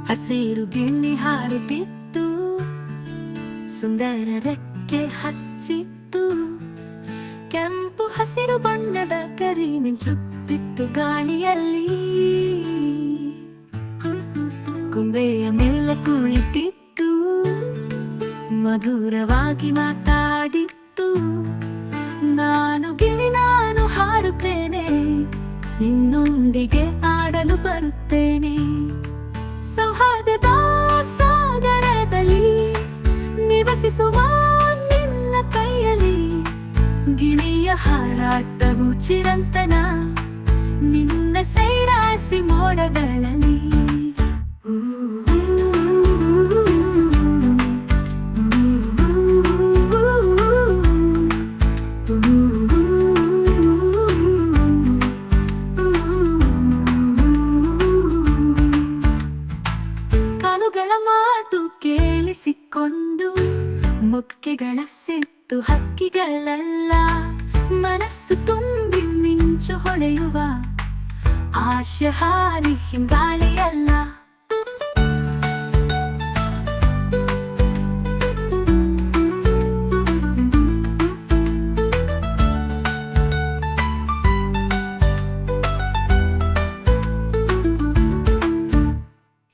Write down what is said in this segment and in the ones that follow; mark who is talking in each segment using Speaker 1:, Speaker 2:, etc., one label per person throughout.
Speaker 1: ಹಸಿರು ಗಿಣ್ಣಿ ಹಾರುತ್ತಿತ್ತು, ಸುಂದರ ರೆಕ್ಕೆ ಹಚ್ಚಿತ್ತು. ಕೆಂಪು ಹಸಿರು ಬಣ್ಣದ ಕರಿ ಮಿಂಚುತ್ತಿತ್ತು ಗಾಳಿಯಲ್ಲಿ. ಕೊಂಬೆಯ ಮೇಲೆ ಕುಳಿತಿತ್ತು, ಮಧುರವಾಗಿ ಮಾತಾಡಿತ್ತು. ನಾನು ಗಿಳಿ, ನಾನು ಹಾಡುತ್ತೇನೆ, ನಿನ್ನೊಂದಿಗೆ ಆಡಲು ಬರುತ್ತೇನೆ. ಸೌಹಾರ್ದದ ಸಾಗರದಲ್ಲಿ ನಿವಸಿಸುವ ನಿನ್ನ ಕೈಯಲ್ಲಿ, ಗಿಳಿಯ ಹಾರಾಟವು ಚಿರಂತನ ನಿನ್ನ ಸೈರಾಸಿ ಮೋಡಗಳಲ್ಲಿ. ಕಾಲುಗಳ ಮಾತು ಕೇಳಿಸಿಕೊಂಡು ಮೊಕ್ಕೆಗಳ ಸಿತ್ತು ಹಕ್ಕಿಗಳೆಲ್ಲ, ಮನಸ್ಸು ತುಂಬಿ ಮಿಂಚು ಹೊಳೆಯುವ ಆಶೆಹಾರಿ ಹಿಂಗಾಳಿಯಲ್ಲ.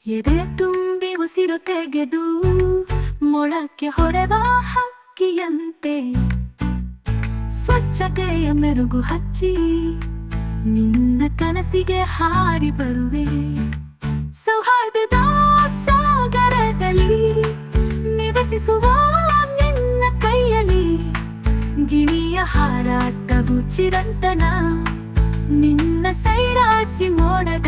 Speaker 1: ಎದೆ ತುಂಬಿ ಉಸಿರು ತೆಗೆದು ಮೊಳಕೆ ಹೊಡೆವ ಹಕ್ಕಿಯಂತೆ, ಸ್ವಚ್ಛತೆಯ ಮೆರುಗು ಹಚ್ಚಿ ನಿನ್ನ ಕನಸಿಗೆ ಹಾರಿ ಬರುವೆ. ಸೌಹಾರ್ದದ ಸಾಗರದಲ್ಲಿ ನಿವಸಿಸುವ ನಿನ್ನ ಕೈಯಲ್ಲಿ, ಗಿಳಿಯ ಹಾರಾಟವು ಚಿರಂತನ ನಿನ್ನ ಸೈರಾಸಿ ಮೋಡದ